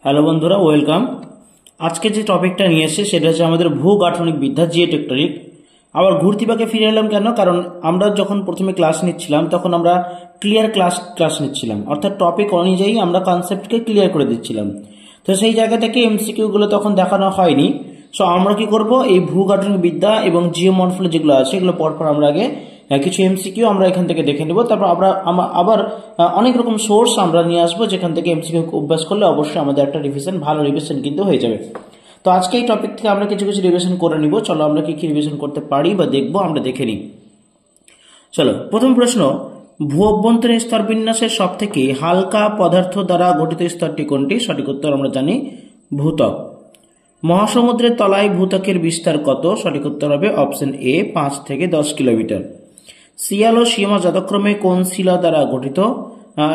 Hello বন্ধুরা, welcome. আজকে যে টপিকটা নিয়ে এসেছে সেটা হচ্ছে আমাদের ভূগাঠনিক বিদ্যা, জিওটেকটনিক। আবার ঘুরতি পাকে ফিরে এলাম কেন? কারণ আমরা যখন প্রথমে ক্লাস নিচ্ছিলাম তখন আমরা ক্লিয়ার ক্লাস নিচ্ছিলাম, অর্থাৎ টপিক অনুযায়ী আমরা কনসেপ্টকে ক্লিয়ার করে দিচ্ছিলাম। তো সেই জায়গা থেকে এমসিকিউগুলো তখন দেখানো হয়নি। সো আমরা কি করব, এই ভূগাঠনিক বিদ্যা এবং জিওমর্ফোলজি যেগুলো আছে এগুলো পরপর আমরা আগে কিছু এমসিকিউ আমরা এখান থেকে দেখে নেব, তারপর আমরা আবার অনেক রকম সোর্স আমরা নিয়ে আসবো যেখান থেকে এমসিকিউ অভ্যাস করলে অবশ্যই আমাদের একটা ভালো রিভিশন কিন্তু হয়ে যাবে। তো আজকে এই টপিক থেকে আমরা কিছু রিভিশন করে নিব। চলো আমরা কি কি রিভিশন করতে পারি বা দেখবো, আমরা দেখে নিই। চলো, প্রথম প্রশ্ন, ভূ অভ্যন্তরীণ স্তর বিন্যাসের সব থেকে হালকা পদার্থ দ্বারা গঠিত স্তরটি কোনটি? সঠিক উত্তর আমরা জানি ভূত্বক। মহাসমুদ্রের তলায় ভূত্বকের বিস্তার কত? সঠিক উত্তর হবে অপশন এ 5 থেকে 10 কিলোমিটার। সিয়াল ও সীমা যথাক্রমে কোন শিলা দ্বারা গঠিত?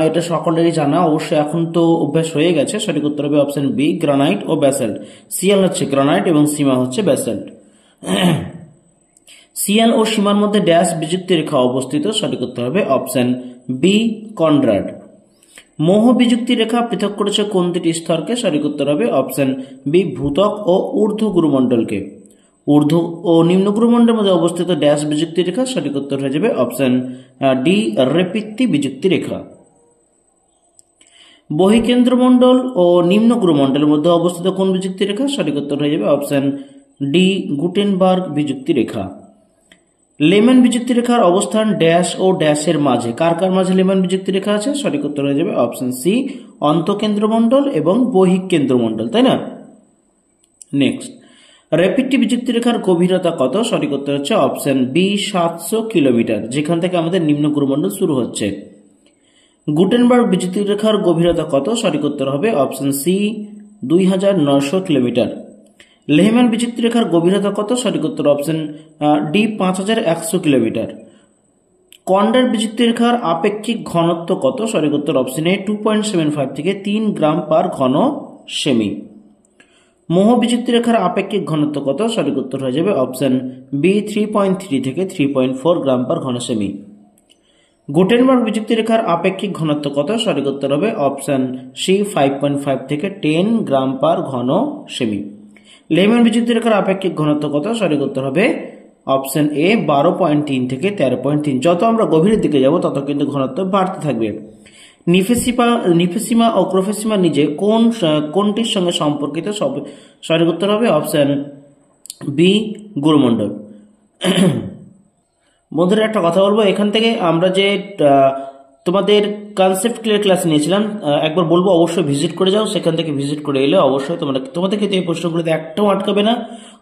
এটা সকলেরই জানা, অবশ্যই এখন তো অভ্যাস হয়ে গেছে। সঠিক উত্তর হবে অপশন বি গ্রানাইট ও ব্যাসাল্ট। সিয়াল হচ্ছে গ্রানাইট এবং সীমা হচ্ছে ব্যাসাল্ট। সিয়াল ও সীমার মধ্যে ড্যাশ বিযুক্ত রেখা অবস্থিত? সঠিক উত্তর হবে অপশন বি কনরাড। মোহ বিযুক্তি রেখা পৃথক করেছে কোন দুটি স্তরকে? সঠিক উত্তর হবে অপশন বি ভূত্বক ও ঊর্ধ্ব গুরুমণ্ডলকে। ঊর্ধ্ব ও নিম্ন গুরুমণ্ডলের মধ্যে অবস্থিত ড্যাশ বিযুক্তি রেখা? সঠিক উত্তর হয়ে যাবে অপশন ডি রেপিত্তি বিযুক্তি রেখা। বহিকেন্দ্রমণ্ডল ও নিম্ন গুরুমণ্ডলের মধ্যে অবস্থিত কোন বিযুক্তি রেখা? সঠিক উত্তর হয়ে যাবে অপশন ডি গুটেনবার্গ বিযুক্তি রেখা। লেম্যান বিযুক্তি রেখার অবস্থান ড্যাশ ও ড্যাশের মাঝে। কার কার মাঝে লেম্যান বিযুক্তি রেখা আছে? সঠিক উত্তর হয়ে যাবে অপশন সি অন্তঃকেন্দ্রমণ্ডল এবং বহিঃকেন্দ্রমণ্ডল, তাই না? নেক্সট, র্যাপিডটি বিযুক্তি রেখার গভীরতা কত? সঠিক উত্তর হচ্ছে অপশন বি 700 কিলোমিটার, যেখান থেকে আমাদের নিম্ন গুরুমণ্ডল শুরু হচ্ছে। গুটেনবার্গ বিযুক্তি রেখার গভীরতা কত? সঠিক উত্তর হবে অপশন সি 2900 কিলোমিটার। লেহম্যান বিযুক্তি রেখার গভীরতা কত? সঠিক উত্তর অপশন ডি 5100 কিলোমিটার। কন্ডার বিযুক্তি রেখার আপেক্ষিক ঘনত্ব কত? সঠিক উত্তর অপশন এ 2.75 থেকে 3 গ্রাম পার ঘন সেমি। মোহ বিযুক্তি রেখার আপেক্ষিক ঘনত্ব কত? সঠিক উত্তর হয়ে যাবে অপশন বি 3.3 থেকে 3.4 গ্রাম পার ঘন সেমি। গুটেনবার্গ বিযুক্তি রেখার আপেক্ষিক ঘনত্ব কত? সঠিক উত্তর হবে অপশন সি 5.5 থেকে 10 গ্রাম পার ঘন সেমি। লেহম্যান বিযুক্তি রেখার আপেক্ষিক ঘনত্ব কত? সঠিক উত্তর হবে অপশন এ 12.3 থেকে 13.3। যত আমরা গভীরের দিকে যাব তত কিন্তু ঘনত্ব বাড়তে থাকবে। নিফেসিমা ও ক্রোফেসিমা নিজে কোনটির সঙ্গে সম্পর্কিত? সঠিক উত্তর হবে অপশন বি গুরুমণ্ডল। বন্ধুরা, একটা কথা বলবো, এখান থেকে আমরা যে তোমাদের কনসেপ্ট ক্লিয়ার ক্লাস নিয়েছিলাম, একবার বলবো অবশ্যই ভিজিট করে যাও। সেখান থেকে ভিজিট করে এলে অবশ্যই তোমাদের কিন্তু এই প্রশ্নগুলোতে একটাও আটকাবে না,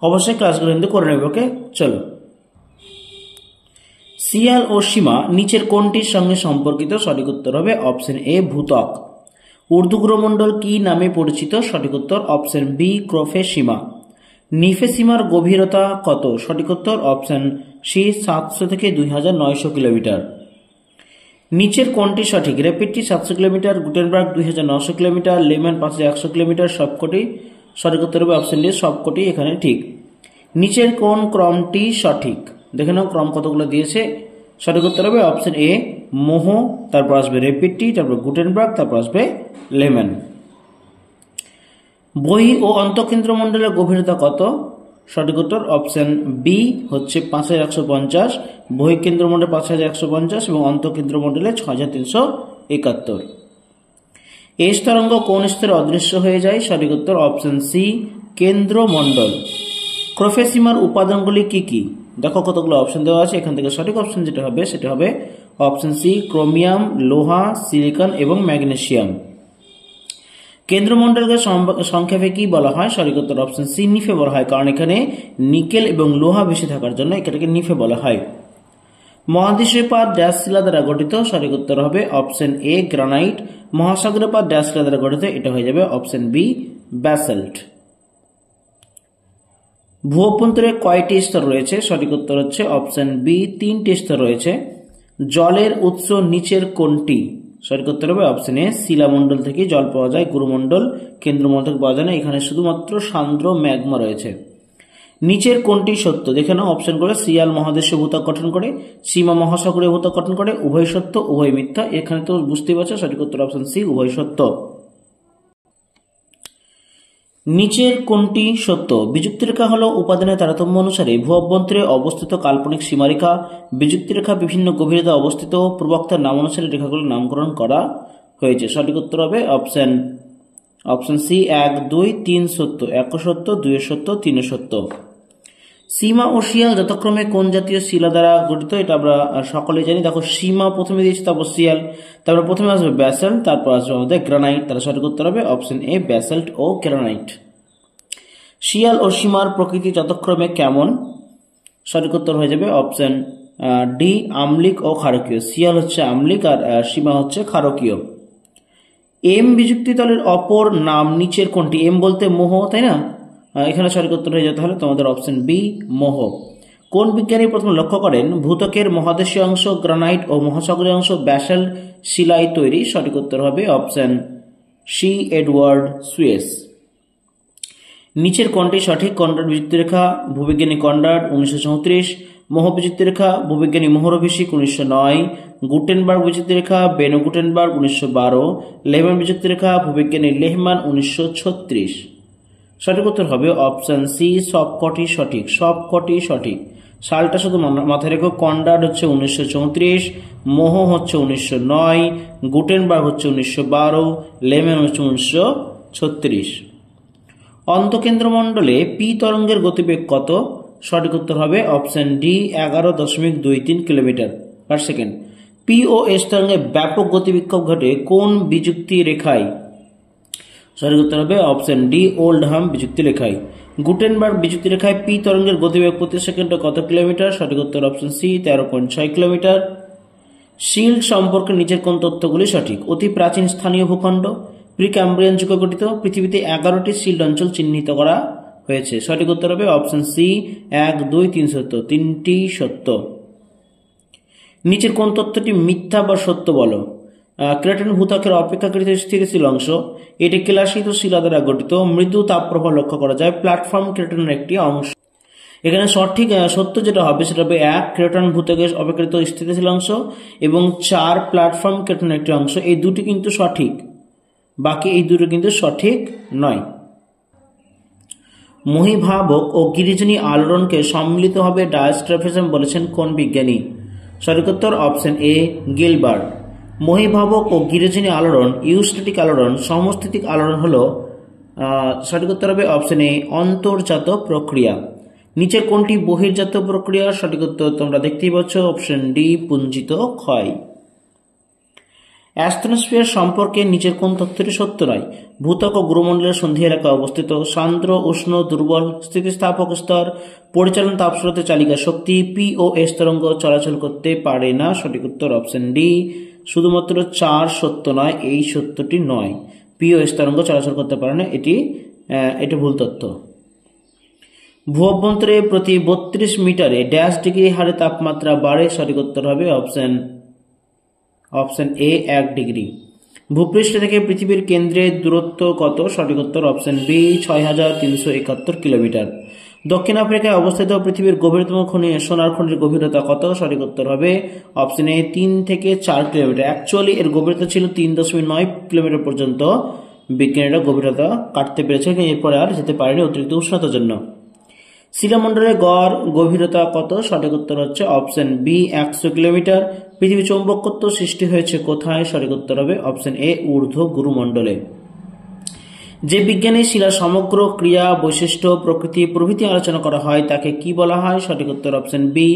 অবশ্যই ক্লাসগুলো কিন্তু করে নেবে। ওকে, চলো। সিয়াল ও সীমা নিচের কোনটির সঙ্গে সম্পর্কিত? সঠিক উত্তর হবে অপশন এ ভূত্বক। ঊর্ধ্বগুরুমণ্ডল কি নামে পরিচিত? সঠিক উত্তর অপশন বি ক্রোফেসিমা। নিফেসিমার গভীরতা কত? সঠিক উত্তর অপশন সি 700 থেকে 2900 কিলোমিটার। নিচের কোনটি সঠিক? র্যাপিডটি 700 kilometre, Gutenberg 2900 kilometre, layman 5100 kilometre, সবকটি? সঠিক উত্তর হবে অপশন ডি সবকটি এখানে ঠিক। নিচের কোন ক্রমটি সঠিক? দেখে নাও ক্রম কতগুলো দিয়েছে। সঠিক উত্তর হবে অপশন এ মোহ, তারপর আসবে র্যাপিডটি, তারপর গুটেনবার্গ, তারপর আসবে লেম্যান। বহি ও অন্তঃকেন্দ্রমণ্ডলের গভীরতা কত? সঠিক উত্তর অপশন বি হচ্ছে 5150, বহিঃকেন্দ্রমণ্ডলে 5150 এবং অন্তঃকেন্দ্রমণ্ডলে 6371। এস তরঙ্গ কোন স্তরে অদৃশ্য হয়ে যায়? সঠিক উত্তর অপশন সি কেন্দ্রমণ্ডল। ক্রোফেসিমার উপাদানগুলি কি কি? দেখো কতগুলো অপশন দেওয়া আছে, এখান থেকে সঠিক অপশন যেটা হবে সেটা হবে অপশন সি ক্রোমিয়াম, লোহা, সিলিকন এবং ম্যাগনেসিয়াম। কেন্দ্রমণ্ডলকে সংক্ষেপে কি বলা হয়? সঠিক উত্তর অপশন সি নিফে বলা হয়, কারণ এখানে নিকেল এবং লোহা বেশি থাকার জন্য এটাকে নিফে বলা হয়। মহাদেশীয় পাত ড্যাশ শিলা দ্বারা গঠিত? সঠিক উত্তর হবে অপশন এ গ্রানাইট। মহাসাগরীয় পাত ড্যাশ শিলা দ্বারা গঠিত? এটা হয়ে যাবে অপশন বি ব্যাসাল্ট। ভূ অভ্যন্তরে কয়টি স্তর রয়েছে? সঠিক উত্তর হচ্ছে অপশন বি 3টি স্তর রয়েছে। জলের উৎস নিচের কোনটি? সঠিক উত্তর হবে অপশন এ শিলামণ্ডল থেকে জল পাওয়া যায়, গুরুমণ্ডল কেন্দ্রমণ্ডল থেকে পাওয়া যায় না, এখানে শুধুমাত্র সান্দ্র ম্যাগমা রয়েছে। নিচের কোনটি সত্য? দেখে নাও অপশন করে। সিয়াল মহাদেশীয় ভূত্বক গঠন করে, সীমা মহাসাগরীয় ভূত্বক গঠন করে, উভয় সত্য উভয় মিথ্যা। এখানে তো বুঝতেই পারছো, সঠিক উত্তর অপশন সি উভয় সত্য। নিচের কোনটি সত্য? বিযুক্তি রেখা হলো উপাদানের তারতম্য অনুসারে ভূ অভ্যন্তরে অবস্থিত কাল্পনিক সীমারেখা। বিযুক্তি রেখা বিভিন্ন গভীরতা অবস্থিত। প্রবক্তার নাম অনুসারে রেখাগুলোর নামকরণ করা হয়েছে। সঠিক উত্তর হবে অপশন সি 1, 2, 3 সত্য। 1 সত্য, 2 সত্য, 3 সত্য। সীমা ও শিয়াল যথাক্রমে কোন জাতীয় শিলা দ্বারা গঠিত? এটা আমরা সকলে জানি। দেখো, সীমা প্রথমে দিয়েছে, তারপর শিয়াল, তারপর প্রথমে আসবে ব্যাসাল্ট, তারপর আসবে আমাদের গ্রানাইট। তাহলে সঠিক উত্তর হবে অপশন এ, ব্যাসাল্ট ও গ্রানাইট। শিয়াল ও সীমার প্রকৃতি যথাক্রমে কেমন? সঠিক উত্তর হয়ে যাবে অপশন ডি, আম্লিক ও ক্ষারকীয়। শিয়াল হচ্ছে আম্লিক আর সীমা হচ্ছে ক্ষারকীয়। এম বিযুক্তি তলের অপর নাম নিচের কোনটি? এম বলতে মোহ, তাই না? এখানে সঠিক উত্তর হয়ে যেতে হলে তোমাদের অপশন বি, মোহ। কোন বিজ্ঞানী প্রথম লক্ষ্য করেন ভূত্বকের মহাদেশীয় অংশ গ্রানাইট ও মহাসাগরীয় অংশ ব্যাসাল্ট শিলায় তৈরি? সঠিক উত্তর হবে অপশন সি, এডওয়ার্ড সুয়েস। নিচের কোনটি সঠিক? কনরাড বিযুক্তি রেখা ভূবিজ্ঞানী কনরাড 1934, মোহ বিযুক্তি রেখা ভূবিজ্ঞানী মোহরভিষিক 1909, গুটেনবার্গ বিযুক্তি রেখা বেনো গুটেনবার্গ 1912, লেহমান বিযুক্তি রেখা ভূবিজ্ঞানী লেহমান 1936। সঠিক উত্তর হবে অপশন সি, সবকটি সঠিক। সবকটি সঠিক। সালটা শুধু মাথায় রেখো। কনরাড হচ্ছে 1934, মোহ হচ্ছে 1909, গুটেনবার্গ হচ্ছে 1912, লেহমান হচ্ছে 1936। অন্তঃকেন্দ্রমণ্ডলে পি তরঙ্গের গতিবেগ কত? সঠিক উত্তর হবে option D, 11.23 kilometre per second. P ও এস তরঙ্গে ব্যাপক গতিবিক্ষোভ ঘটে কোন বিযুক্তি রেখায়? সঠিক উত্তর হবে অপশন ডি, ওল্ডহাম বিযুক্তি রেখায়। গুটেনবার্গ বিযুক্তি রেখায় পি তরঙ্গের গতিবেগ প্রতি সেকেন্ডে কত কিলোমিটার? সঠিক উত্তর অপশন সি, 13.6 কিলোমিটার। শিল্ড সম্পর্কে নিচের কোন তথ্যগুলি সঠিক? অতি প্রাচীন স্থানীয় ভূখণ্ড, প্রিক্যাম্ব্রিয়ান যুগে গঠিত। পৃথিবীতে 11টি শিল্ড অঞ্চল চিহ্নিত করা হয়েছে। সঠিক উত্তর হবে অপশন সি, 1, 2, 3 সত্য। 3টি সত্য। নিচের কোন তথ্যটি মিথ্যা বা সত্য বলো? ক্রেটন ভূত্বকের অপেক্ষাকৃত স্থিতিশীল অংশ, এটি কেলাসিত শিলা দ্বারা গঠিত। মৃদু তাপপ্রবাহ লক্ষ্য করা যায়। প্ল্যাটফর্ম ক্রেটনের একটি অংশ। এখানে সঠিক সত্য যেটা হবে সেটা হবে 1, ক্রেটন ভূত্বকের অপেক্ষাকৃত স্থিতিশীল অংশ, এবং 4, প্ল্যাটফর্ম ক্রেটনের একটি অংশ। এই দুটি কিন্তু সঠিক, বাকি এই দুটো কিন্তু সঠিক নয়। মহীভাবক ও গিরিজনী আলোড়নকে সম্মিলিতভাবে ডায়াস্ট্রফিজম বলেছেন কোন বিজ্ঞানী? সঠিক উত্তর অপশন এ, গিলবার্ট। মহীভাবক ও গিরিজনী আলোড়ন, ইউস্ট্যাটিক আলোড়ন, সমস্থিতিক আলোড়ন হলো সঠিক উত্তর হবে অপশন এ, অন্তর্জাত প্রক্রিয়া। নিচের কোনটি বহির্জাত প্রক্রিয়া? সঠিক উত্তর তোমরা দেখতেই পাচ্ছ অপশন ডি, পুঞ্জিত ক্ষয়। অ্যাস্ট্রোস্ফিয়ার সম্পর্কে নিচের কোন তথ্যটি সত্য নয়? ভূত্বক ও গুরুমণ্ডলের সন্ধি এলাকায় অবস্থিত। সান্দ্র, উষ্ণ, দুর্বল, স্থিতিস্থাপক স্তর, পরিচালন তাপস্রোতে চালিকা শক্তি। পি ও এস তরঙ্গ চলাচল করতে পারে না। সঠিক উত্তর অপশন ডি, শুধুমাত্র 4 সত্য নয়, এই সত্যটি নয়। পি ও এস তরঙ্গ চলাচল করতে পারে না, এটি ভুল তথ্য। ভূ অভ্যন্তরে প্রতি 32 মিটারে ড্যাশ ডিগ্রি হারে তাপমাত্রা বাড়ে? সঠিক উত্তর হবে অপশন এ, 1 ডিগ্রি। ভূপৃষ্ঠ থেকে পৃথিবীর কেন্দ্রের দূরত্ব কত? সঠিক উত্তর অপশন বি, 6371 কিলোমিটার। দক্ষিণ আফ্রিকায় অবস্থিত পৃথিবীর গভীরতম সোনার খনির গভীরতা কত? সঠিক উত্তর হবে অপশন এ, 3 থেকে 4 কিলোমিটার। অ্যাকচুয়ালি এর গভীরতা ছিল 3.9 কিলোমিটার পর্যন্ত। বিজ্ঞানীরা গভীরতা কাটতে পেরেছে, কিন্তু এরপরে আর যেতে পারেনি অতিরিক্ত উষ্ণতার জন্য। শিলামণ্ডলের গড় গভীরতা কত? সঠিক উত্তর হচ্ছে অপশন বি, 100 কিলোমিটার। পৃথিবী চৌম্বকত্ব সৃষ্টি হয়েছে কোথায়? সঠিক উত্তর হবে অপশন এ, ঊর্ধ্ব গুরুমণ্ডলে। যে বিজ্ঞানে শিলার সমগ্র ক্রিয়া, বৈশিষ্ট্য, প্রকৃতি প্রভৃতি আলোচনা করা হয় তাকে কি বলা হয়? সঠিক উত্তর অপশন বি,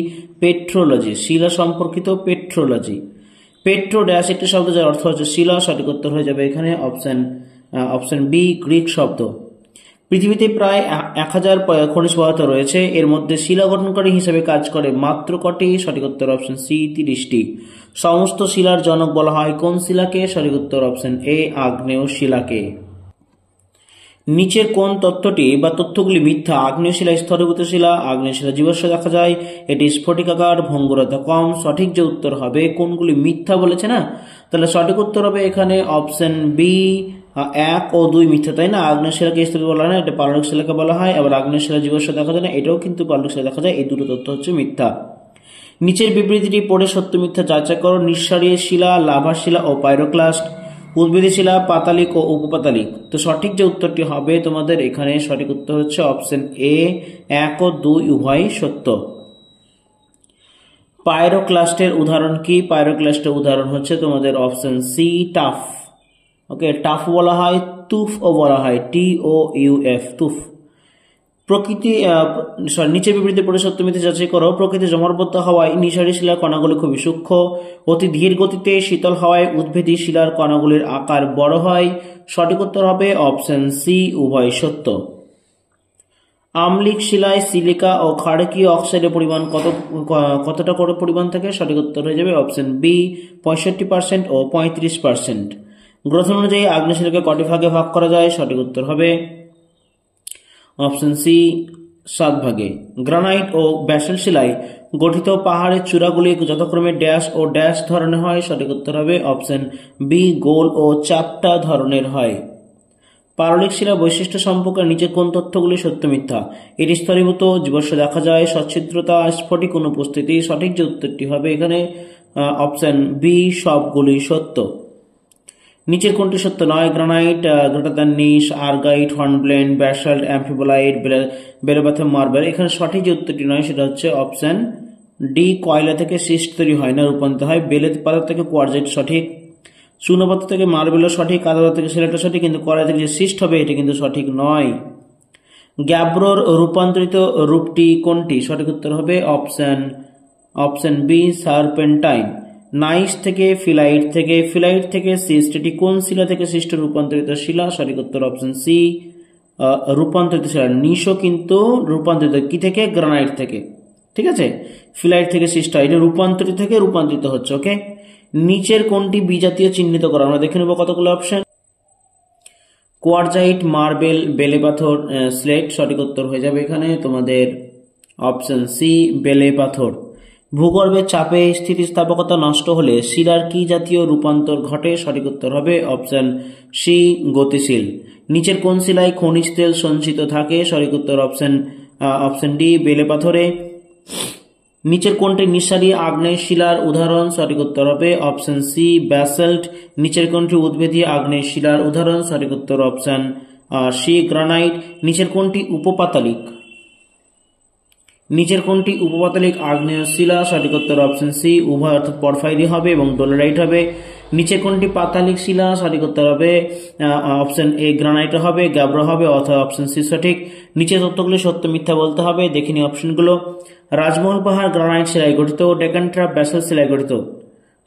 পেট্রোলজি। শিলা সম্পর্কিত পেট্রোলজি। পেট্রো ড্যাশ একটি শব্দ যার অর্থ হচ্ছে শিলা। সঠিক উত্তর হয়ে যাবে এখানে অপশন বি, গ্রিক শব্দ। পৃথিবীতে প্রায় 1000 খনিজ পদার্থ রয়েছে, এর মধ্যে শিলা গঠনকারী হিসেবে কাজ করে মাত্র কটি? সঠিক উত্তর অপশন সি, 30টি। সমস্ত শিলার জনক বলা হয় কোন শিলাকে? সঠিক উত্তর অপশন এ, আগ্নেয় শিলাকে। নিচের কোন তথ্যটি বা তথ্যগুলি মিথ্যা? আগ্নেয় শিলা স্থরীভূত শিলা, আগ্নেয় শিলা জীবাশ্ম দেখা যায়, এটি স্ফটিকাকার, ভঙ্গুরতা কম। সঠিক যে উত্তর হবে, কোনগুলি মিথ্যা বলেছে না, তাহলে সঠিক উত্তর হবে এখানে অপশন বি, 1 ও 2 মিথ্যা, তাই না? আগ্নেয় শিলাকে স্থরীভূত বলা হয় না, এটা পাললিক শিলাকে বলা হয়। আবার আগ্নেয় শিলা জীবাশ্ম দেখা যায় না, এটাও কিন্তু পাললিক শিলা দেখা যায়। এই দুটো তথ্য হচ্ছে মিথ্যা। নিচের বিবৃতিটি পড়ে সত্য মিথ্যা যাচাই করো। নিঃসারী শিলা, লাভা শিলা ও পাইরোক্লাস্ট উদ্ভিদী শিলা পাতালিক ও উপপাতালিক। তো সঠিক যে উত্তরটি হবে তোমাদের এখানে সঠিক উত্তর হচ্ছে অপশন এ 1 ও 2 উভয়ই সত্য। পাইরোক্লাস্টের উদাহরণ কি? পাইরোক্লাস্টের উদাহরণ হচ্ছে তোমাদের অপশন সি টাফ। ওকে, টাফ বলা হয়, তুফ ও বলা হয়, TOUF, তুফ। প্রকৃতি নিচে বিবৃতি পড়ে সত্য মিথ্যা যাচাই করো। প্রকৃতি জমাটবদ্ধ হওয়ায় নিঃসারী শিলার কণাগুলি খুবই সূক্ষ্ম। অতি ধীর গতিতে শীতল হওয়ায় উদ্ভিদী শিলার কণাগুলির আকার বড় হয়। সঠিক উত্তর হবে অপশন সি উভয় সত্য। আম্লিক শিলায় সিলিকা ও ক্ষারকীয় অক্সাইডের পরিমাণ কতটা করে পরিমাণ থাকে? সঠিক উত্তর হয়ে যাবে অপশন বি 65% ও 35%। গ্রথন অনুযায়ী আগ্নেয় শিলাকে কটি ভাগে ভাগ করা যায়? সঠিক উত্তর হবে অপশন সি 7 ভাগে। গ্রানাইট ও ব্যাসল্ট শিলায় গঠিত পাহাড়ের চূড়াগুলি যথাক্রমে ড্যাশ ও ড্যাশ ধরনের হয়? সঠিক উত্তর হবে অপশন বি গোল ও চাপটা ধরনের হয়। পাললিক শিলা বৈশিষ্ট্য সম্পর্কে নিচে কোন তথ্যগুলি সত্য মিথ্যা? এটি স্থলীভূত, জীবাশ্ম দেখা যায়, সচ্ছিদ্রতা, স্ফটিক অনুপস্থিতি। সঠিক যে উত্তরটি হবে এখানে অপশন বি সবগুলি সত্য। নিচের কোনটি সত্য নয়? গ্রানাইট গ্রেটার দ্যান নিস, আর্গাইট, হর্নব্লেন্ড, ব্যাসল্ট, অ্যাম্ফিবোলাইট, বেলেপাথর, মার্বেল। এখানে সঠিক যে উত্তরটি নয় সেটা হচ্ছে অপশন ডি কয়লা থেকে সিস্ট তৈরি হয় না, রূপান্তরিত হয়। বেলে পাথর থেকে কোয়ার্জাইট সঠিক, চুনাপাথর থেকে মার্বেলও সঠিক, কাদাপাথর থেকে সিলেটও সঠিক, কিন্তু কয়লা থেকে যে সিস্ট হবে এটা কিন্তু সঠিক নয়। গ্যাব্রোর রূপান্তরিত রূপটি কোনটি? সঠিক উত্তর হবে অপশন বি সারপেন্টাইন। নাইস থেকে ফিলাইট থেকে সিস্ট, এটি কোন শিলা থেকে সিস্ট রূপান্তরিত শিলা? সঠিক উত্তর অপশন সি রূপান্তরিত শিলা। নিশো কিন্তু রূপান্তরিত কি থেকে? গ্রানাইট থেকে। ঠিক আছে, ফিলাইট থেকে সিস্ট হয়, এটা রূপান্তরিত থেকে রূপান্তরিত হচ্ছে। ওকে, নিচের কোনটি বিজাতীয় চিহ্নিত করা? আমরা দেখে নেব কতগুলো অপশন। কোয়ার্জাইট, মার্বেল, বেলে পাথর, স্লেট। সঠিক উত্তর হয়ে যাবে এখানে তোমাদের অপশন সি বেলে পাথর। ভূগর্ভের চাপে স্থিতিস্থাপকতা নষ্ট হলে শিলার কি জাতীয় রূপান্তর ঘটে? সঠিক উত্তর হবে অপশন সি গতিশীল। নিচের কোন শিলায় খনিজ তেল সঞ্চিত থাকে? সঠিক উত্তর অপশন ডি বেলে পাথরে। নিচের কোনটি নিঃসারী আগ্নেয় শিলার উদাহরণ? সঠিক উত্তর হবে অপশন সি ব্যাসল্ট। নিচের কোনটি উদ্ভিদী আগ্নেয় শিলার উদাহরণ? সঠিক উত্তর অপশন সি গ্রানাইট। নিচের কোনটি উপপাতালিক আগ্নেয় শিলা? সঠিক উত্তর অপশন সি উভয়, অর্থাৎ পরফাইরি হবে এবং ডোলেরাইট হবে। নিচে কোনটি পাতালিক শিলা? সঠিক উত্তর হবে অপশন এ গ্রানাইট হবে, গ্যাব্রো হবে, অথবা অপশন সি সঠিক। নিচে তথ্যগুলি সত্য মিথ্যা বলতে হবে, দেখিনি অপশনগুলো। রাজমহল পাহাড় গ্রানাইট শিলায় গঠিত, ডেকান ট্রাপ ব্যাসল্ট শিলায় গঠিত।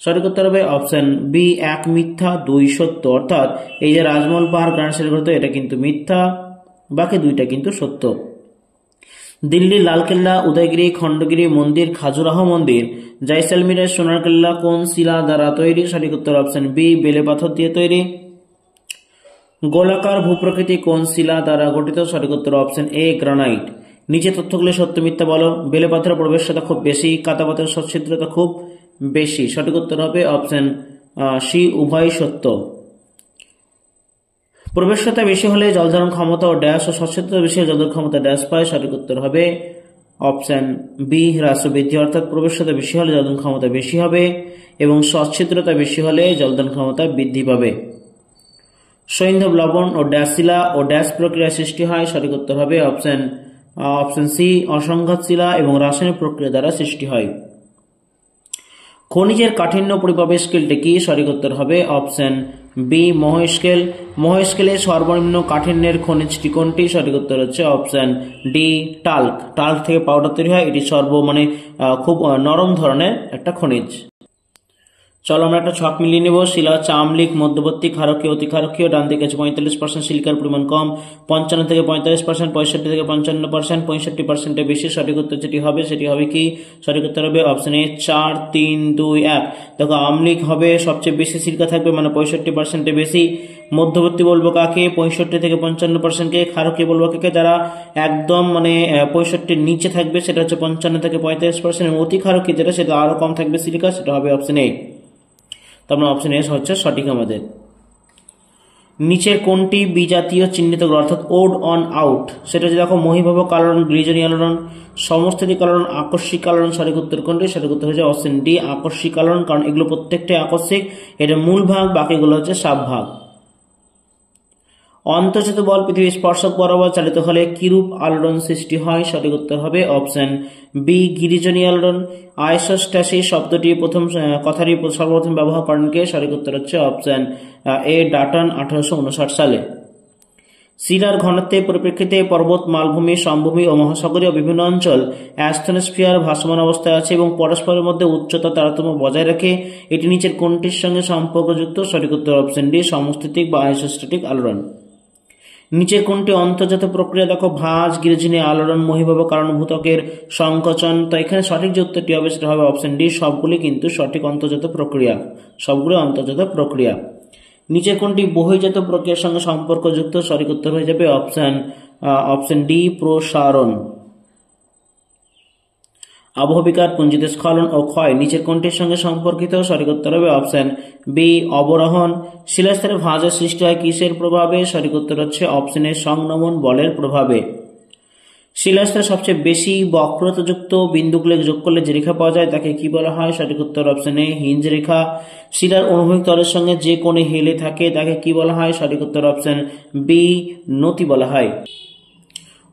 সঠিক উত্তর হবে অপশন বি 1 মিথ্যা 2 সত্য। অর্থাৎ এই যে রাজমহল পাহাড় গ্রানাইট শিলায় গঠিত এটা কিন্তু মিথ্যা, বাকি দুইটা কিন্তু সত্য। দিল্লির লালকেল্লা, উদয়গিরি, খণ্ডগিরি মন্দির, খাজুরাহ মন্দির, জয়সালমীরের সোনার কেল্লা কোন শিলা দ্বারা তৈরি? সঠিক উত্তর অপশন বি বেলে পাথর দিয়ে তৈরি। গোলাকার ভূপ্রকৃতি কোন শিলা দ্বারা গঠিত? সঠিক উত্তর অপশন এ গ্রানাইট। নিচে তথ্যগুলি সত্য মিথ্যা বলো। বেলে পাথরের প্রবেশ্যতা খুব বেশি, কাদা পাথরের সচ্ছিদ্রতা খুব বেশি। সঠিক উত্তর হবে অপশন সি উভয় সত্য। প্রবেশ্যতা বেশি হলে জলধারণ ক্ষমতা ও ড্যাশ, ও সচ্ছিদ্রতা বেশি হলে জলধারণ ক্ষমতা ড্যাশ পায়। সঠিক উত্তর হবে অপশন বি হ্রাস বৃদ্ধি। অর্থাৎ প্রবেশ্যতা বেশি হলে জলধারণ ক্ষমতা বেশি হবে এবং সচ্ছিদ্রতা বেশি হলে জলধারণ ক্ষমতা বৃদ্ধি পাবে। সৈন্ধব লবণ ও ড্যাশ শিলা ও ড্যাশ প্রক্রিয়া সৃষ্টি হয়? সঠিক উত্তর হবে অপশন সি অসংঘাত শিলা এবং রাসায়নিক প্রক্রিয়া দ্বারা সৃষ্টি হয়। খনিজের কাঠিন্য পরিমাপের স্কেলটি কি? সঠিক উত্তর হবে অপশন বি মোহ স্কেল। মোহ স্কেলে সর্বনিম্ন কাঠিন্যের খনিজটি কোনটি? সঠিক উত্তর হচ্ছে অপশন ডি টাল্ক। টাল্ক থেকে পাউডার তৈরি হয়, এটি খুব নরম ধরনের একটা খনিজ। চলো আমরা একটা ছক মিলিয়ে নেব। শিলা হচ্ছে আম্লিক, মধ্যবর্তী, ক্ষারকীয়, অতি ক্ষারকীয়। ডান দিকে আছে 45% সিলিকার পরিমাণ কম, 55 থেকে 45%, 65 থেকে 55%, 65% বেশি। সঠিক উত্তর যেটি হবে সেটি হবে কি? সঠিক উত্তর হবে অপশন এ 4 3 2 1। দেখো আমলিক হবে সবচেয়ে বেশি সিলিকা থাকবে, মানে 65% বেশি। মধ্যবর্তী বলবো কাকে? 65 থেকে 55% কে। ক্ষারকীয় বলবো কাকে? যারা একদম মানে 65 নিচে থাকবে, সেটা হচ্ছে 55 থেকে 45%। এবং অতি ক্ষারকীয় যেটা, সেটা আরো কম থাকবে সিলিকা, সেটা হবে অপশন এ। তার মানে অপশন এ হচ্ছে সঠিক আমাদের। নিচের কোনটি বিজাতীয় চিহ্নিত গ্রহ অর্থাৎ ওড অন আউট, সেটা হচ্ছে দেখো মহিভাবক আলোড়ন, গ্রিজনীয় আলোড়ন, সমস্থিতিক আলোড়ন, আকস্মিক আলোড়ন। সঠিক উত্তর কোনটি? সঠিক উত্তর হচ্ছে অপশন ডি আকস্মিক আলোড়ন, কারণ এগুলো প্রত্যেকটাই আকস্মিক, এটা মূল ভাগ, বাকিগুলো হচ্ছে সাব ভাগ। অন্তর্জাত বল পৃথিবী স্পর্শক বরাবর চালিত হলে কিরূপ আলোড়ন সৃষ্টি হয়? সঠিক উত্তর হবে অপশন বি গিরিজনীয় আলোড়ন। আইসোস্ট্যাসিস শব্দটি কথাটি সর্বপ্রথম ব্যবহার করেন কে? সঠিক উত্তর হচ্ছে অপশন এ ডাটন 1859 সালে। শিলার ঘনত্বের পরিপ্রেক্ষিতে পর্বত, মালভূমি, সমভূমি ও মহাসাগরীয় বিভিন্ন অঞ্চল অ্যাস্থনোস্ফিয়ার ভাসমান অবস্থায় আছে এবং পরস্পরের মধ্যে উচ্চতা তারতম্য বজায় রাখে। এটি নিচের কোনটির সঙ্গে সম্পর্কযুক্ত? সঠিক উত্তর অপশন ডি সমস্থিতিক বা আইসোস্ট্যাটিক আলোড়ন। নিচের কোনটি অন্তর্জাত প্রক্রিয়া? দেখো ভাঁজ, গিরিজনীয় আলোড়ন, মহিভাবক আলোড়ন, ভূত্বকের সংকোচন। তো এখানে সঠিক যে উত্তরটি হবে সেটা হবে অপশন ডি সবগুলি কিন্তু সঠিক অন্তর্জাত প্রক্রিয়া, সবগুলো অন্তর্জাত প্রক্রিয়া। নিচের কোনটি বহির্জাত প্রক্রিয়ার সঙ্গে সম্পর্কযুক্ত? সঠিক উত্তর হয়ে যাবে অপশন ডি প্রসারণ। আবহবিকার, পুঞ্জিত স্খলন ও ক্ষয় নিচের কোনটির সঙ্গে সম্পর্কিত? সঠিক উত্তর হবে অপশন বি অবরোহণ। শিলাস্তরে ভাঁজের সৃষ্টি হয় কিসের প্রভাবে? সঠিক উত্তর হচ্ছে অপশন এ সংনমন বলের প্রভাবে। শিলাস্তরে সবচেয়ে বেশি বক্রতাযুক্ত বিন্দুগুলো যোগ করলে যে রেখা পাওয়া যায় তাকে কি বলা হয়? সঠিক উত্তর অপশন এ হিঞ্জ রেখা। শিলার অনুভূমিক তলের সঙ্গে যে কোণে হেলে থাকে তাকে কি বলা হয়? সঠিক উত্তর অপশন বি নতি বলা হয়।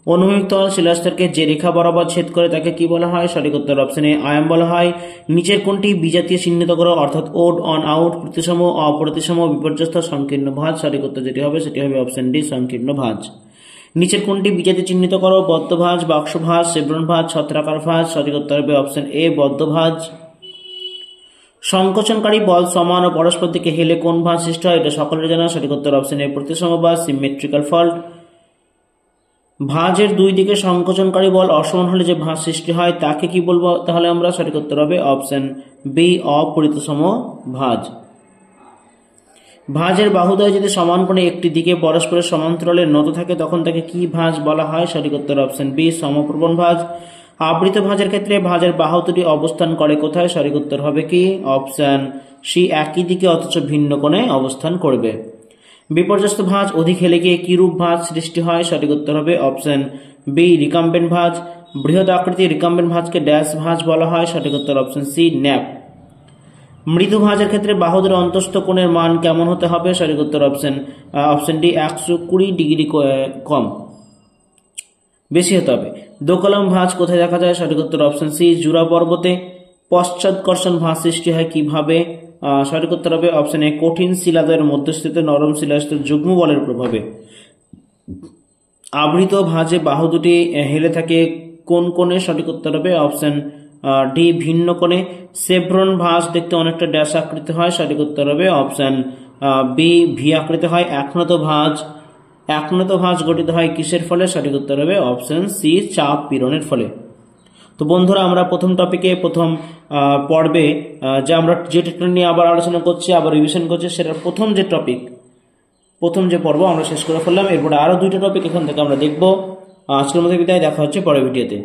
অনুভূমিক তল শিলাস্তরকে যে রেখা বরাবর ছেদ করে তাকে কি বলা হয়? সঠিক উত্তর অপশন এ আয়াম বলা হয়। নিচের কোনটি বিজাতীয় চিহ্নিত গ্রহ অর্থাৎ ওড অন আউট, প্রতিসম, অপ্রতিসম, বিপর্যস্ত, সংকীর্ণ ভাঁজ? সঠিক উত্তর যেটি হবে সেটি হবে অপশন ডি সংকীর্ণ ভাঁজ। নিচের কোনটি বিজাতীয় চিহ্নিত করো? বদ্ধ ভাঁজ, বাক্স ভাঁজ, শেভরন ভাঁজ, ছত্রাকার ভাঁজ? সঠিক উত্তর হবে অপশন এ বদ্ধ ভাঁজ। সংকোচনকারী বল সমান ও পরস্পর দিকে হেলে কোন ভাঁজ সৃষ্টি হয়? এটা সকলের জানা। সঠিক উত্তর অপশন এ প্রতিসম বা সিমেট্রিক্যাল ফল্ট। ভাঁজের দুই দিকে সংকোচনকারী বল অসমান হলে যে ভাঁজ সৃষ্টি হয় তাকে কি বলবো তাহলে আমরা? সঠিক উত্তর হবে অপশন বি অপরিতসম ভাঁজ। ভাঁজের বাহুদ্বয় যদি সমান কোণে একটি দিকে পরস্পরের সমান্তরালে নত থাকে তখন তাকে কি ভাঁজ বলা হয়? সঠিক উত্তর অপশন বি সমপ্রবণ ভাঁজ। আবৃত ভাঁজের ক্ষেত্রে ভাঁজের বাহু দুটি অবস্থান করে কোথায়? সঠিক উত্তর হবে কি অপশন সি একই দিকে অথচ ভিন্ন কোণে অবস্থান করবে। বিপর্যস্ত ভাঁজ অধিক হেলে গিয়ে কিরূপ ভাঁজ সৃষ্টি হয়? সঠিক উত্তর হবে অপশন বি রিকাম্বেন্ট ভাঁজ। বৃহৎ আকৃতির রিকাম্বেন্ট ভাঁজকে ড্যাশ ভাঁজ বলা হয়? সঠিক উত্তর অপশন সি ন্যাপ। মৃদু ভাঁজের ক্ষেত্রে বাহুদের অন্তস্থ কোণের মান কেমন হতে হবে? সঠিক উত্তর অপশন ডি 120 ডিগ্রি কম বেশি হতে হবে। দোকলম ভাঁজ কোথায় দেখা যায়? সঠিক উত্তর অপশন সি জুরা পর্বতে। পশ্চাৎকর্ষণ ভাঁজ সৃষ্টি হয় কিভাবে? সঠিক উত্তর হবে অপশন এ কঠিন শিলাদ্বয়ের মধ্যস্থিত নরম শিলাস্তর যুগ্ম বলের প্রভাবে। আবৃত ভাঁজে বাহু দুটি হেলে থাকে কোন কোণে? সঠিক উত্তর হবে অপশন ডি ভিন্ন কোণে। সেভরন ভাঁজ দেখতে অনেকটা ড্যাশ আকৃতি হয়? সঠিক উত্তর হবে অপশন বি ভি আকৃতি হয়। একনত ভাঁজ গঠিত হয় কিসের ফলে? সঠিক উত্তর হবে অপশন সি চাপ পীড়নের ফলে। তো বন্ধুরা আমরা প্রথম টপিকে প্রথম পর্বে যে আমরা যেটা নিয়ে আবার আলোচনা করছি আবার রিভিশন করছি সেটার প্রথম যে পর্ব আমরা শেষ করে ফেললাম। এরপরে আরো দুইটা টপিক এখান থেকে আমরা দেখবো। আজকের মধ্যে বিদায়, দেখা হচ্ছে পরের ভিডিওতে।